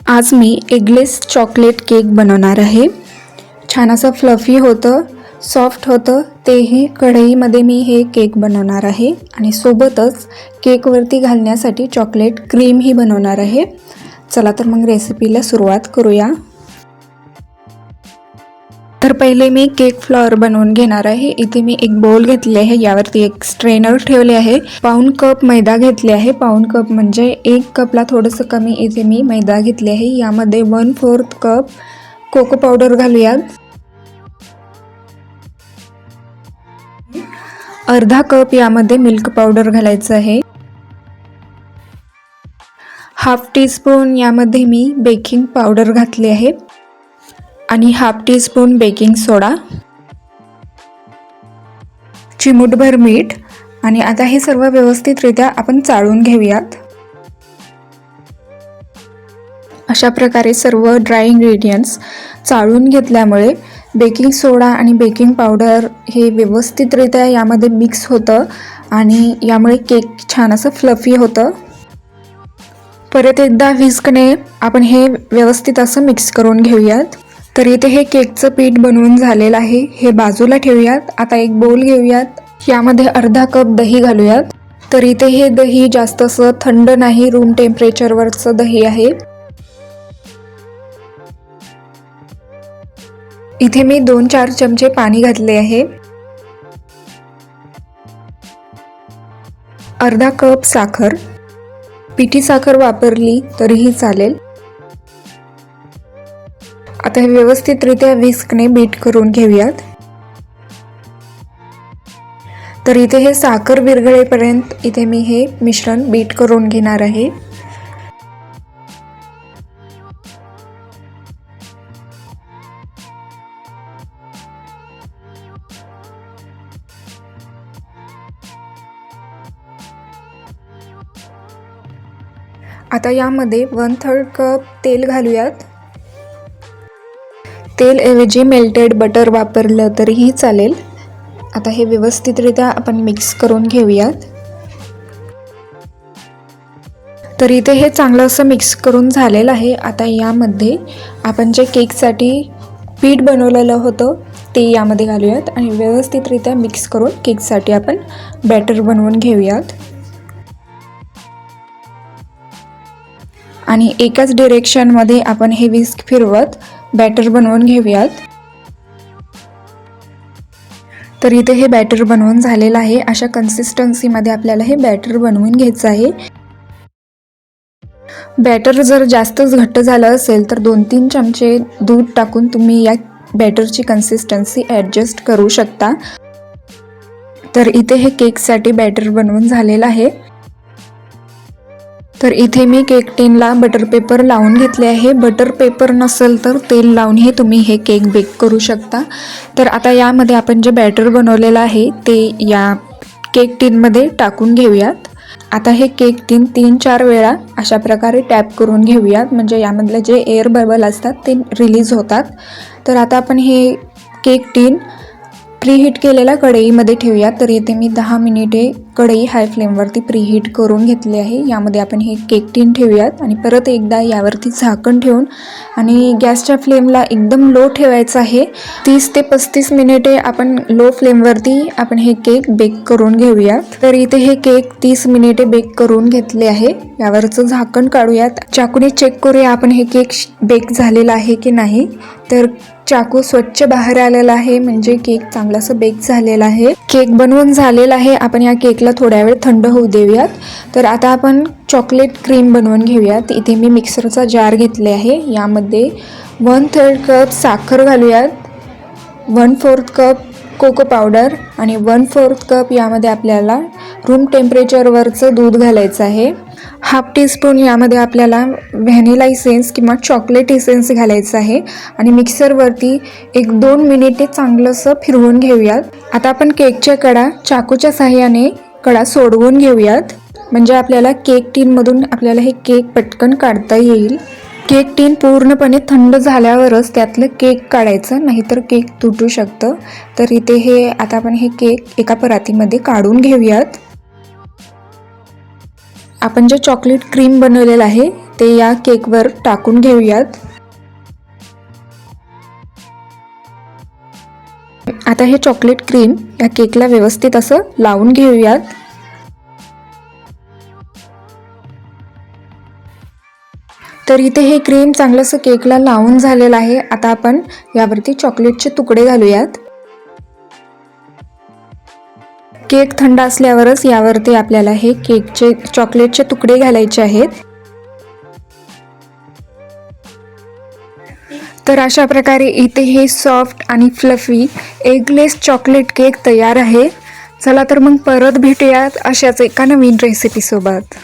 आज मी eggless chocolate cake बनवणार आहे। छान असं फ्लफी होतं, सॉफ्ट होतं, तेही कढईमध्ये मी हे केक बनवणार आहे आणि सोबतच केकवरती घालण्यासाठी चॉकलेट क्रीमही बनवणार आहे। चला तर मग रेसिपीला सुरुवात करूया। तर पहिले मी केक फ्लॉवर बनवून घेणार आहे। इथे मी एक बाउल घेतले आहे, यावरती एक स्ट्रेनर ठेवले आहे। पाऊण कप मैदा घेतले आहे। पाऊण कप म्हणजे 1 कपला थोडंसं कमी इथे मी मैदा घेतले आहे। यामध्ये 1/4 कप कोको पावडर घालूयात। अर्धा कप यामध्ये मिल्क पावडर घालायचं आहे। हाफ टीस्पून यामध्ये मी बेकिंग पावडर घातली आहे आणि हाफ टीस्पून बेकिंग सोडा, चिमूटभर मीठ आणि आता हे सर्व व्यवस्थितरित्या आपण चाळून घेऊयात। अशा प्रकारे सर्व ड्राय इंग्रेडियंट्स चाळून घेतल्यामुळे बेकिंग सोडा आणि बेकिंग पावडर हे व्यवस्थितरित्या यामध्ये मिक्स होतं आणि यामुळे केक छान असं फ्लफी होतं। परत एकदा व्हिस्कने आपण हे व्यवस्थित असं मिक्स करून घेऊयात। तर इथे हे केकचं पीठ बनवून झालेलं आहे, हे बाजूला ठेवूयात। आता एक बाउल घेऊयात, यामध्ये अर्धा कप दही घालूयात। तर इथे हे दही जास्त असं थंड नाही, रूम टेम्परेचरवरचं दही आहे। इथे मी 2-4 चमचे पाणी घातले आहे। अर्धा कप साखर, पिठी साखर वापरली तरीही चालेल। आता हे व्यवस्थितरित्या व्हिस्कने बीट करून घेऊयात। तर इथे हे साखर विरघळेपर्यंत इथे मी हे मिश्रण बीट करून घेणार आहे। आता यामध्ये 1/3 कप तेल घालूयात। तेल ऐवजी मेल्टेड बटर वापरलं तरीही चालेल। आता हे व्यवस्थितरित्या आपण मिक्स करून घेऊयात। तर इथे हे चांगलं असं मिक्स करून झालेलं आहे। आता यामध्ये आपण जे केकसाठी पीठ बनवलेलं होतं ते यामध्ये घालूयात आणि व्यवस्थितरित्या मिक्स करून केकसाठी आपण बॅटर बनवून घेऊयात आणि एकाच डिरेक्शनमध्ये आपण हे व्हिस्क फिरवत बॅटर बनवून घेऊयात। तर इथे हे बॅटर बनवून झालेलं आहे। अशा कन्सिस्टन्सीमध्ये आपल्याला हे बॅटर बनवून घ्यायचं आहे। बॅटर जर जास्तच घट्ट झालं असेल तर 2-3 चमचे दूध टाकून तुम्ही या बॅटरची कन्सिस्टन्सी ॲडजस्ट करू शकता। तर इथे हे केकसाठी बॅटर बनवून झालेलं आहे। तर इथे मी केक टिनला बटर पेपर लावून घेतले आहे। बटर पेपर नसेल तर तेल लावूनही तुम्ही हे केक बेक करू शकता। तर आता यामध्ये आपण जे बॅटर बनवलेलं आहे ते या केक टिनमध्ये टाकून घेऊयात। आता हे केक टिन 3-4 वेळा अशा प्रकारे टॅप करून घेऊयात, म्हणजे यामधले जे एअर बबल असतात ते रिलीज होतात। तर आता आपण हे केक टिन प्रीहीट केलेल्या कढईमध्ये ठेवूया। तर इथे मी 10 मिनिटे कढई हाय फ्लेमवरती प्रीहीट करून घेतली आहे। यामध्ये आपण हे केक टिन ठेवूयात आणि परत एकदा यावरती झाकण ठेवून आणि गॅसच्या फ्लेमला एकदम लो ठेवायचं आहे। 30 ते 35 मिनिटे आपण लो फ्लेमवरती आपण हे केक बेक करून घेऊयात। तर इथे हे केक 30 मिनिटे बेक करून घेतले आहे। यावरचं झाकण काढूयात, चाकूने चेक करूया आपण हे केक बेक झालेला आहे की नाही। तर चाकू स्वच्छ बाहेर आलेला आहे, म्हणजे केक चांगला असं बेक झालेला आहे। केक बनवून झालेला आहे। आपण या केकला थोड्या वेळ थंड होऊ देऊयात। तर आता आपण चॉकलेट क्रीम बनवून घेऊयात। इथे मी मिक्सरचा जार घेतले आहे, यामध्ये 1/3 कप साखर घालूयात, 1/4 कप कोको पावडर आणि 1/4 कप यामध्ये आपल्याला रूम टेम्परेचरवरचं दूध घालायचं आहे। हाफ टीस्पून यामध्ये आपल्याला व्हॅनिला इसेन्स किंवा चॉकलेट इसेन्स घालायचं आहे आणि मिक्सरवरती 1-2 मिनिटे चांगलंसं फिरवून घेऊयात। आता आपण केकच्या कडा चाकूच्या साहाय्याने कडा सोडवून घेऊयात, म्हणजे आपल्याला केक टिनमधून आपल्याला हे केक पटकन काढता येईल। केक टिन पूर्णपणे थंड झाल्यावरच त्यातलं केक काढायचं, नाहीतर केक तुटू शकतं। तर इथे हे आता आपण हे केक एका परातीमध्ये काढून घेऊयात। आपण जे चॉकलेट क्रीम बनवलेलं आहे ते या केकवर टाकून घेऊयात. आता हे चॉकलेट क्रीम या केकला व्यवस्थित असं लावून घेऊयात. तर इथे हे क्रीम चांगलंसं केकला लावून झालेलं आहे. आता आपण यावरती चॉकलेटचे तुकडे घालूयात. केक थंड असल्यावरच यावरती आपल्याला हे केकचे चॉकलेटचे तुकडे घालायचे आहेत. तर अशा प्रकारे इथे हे सॉफ्ट आणि फ्लफी एगलेस चॉकलेट केक तयार आहे. चला तर मग परत भेटूयात अशाच एका नवीन रेसिपीसोबत.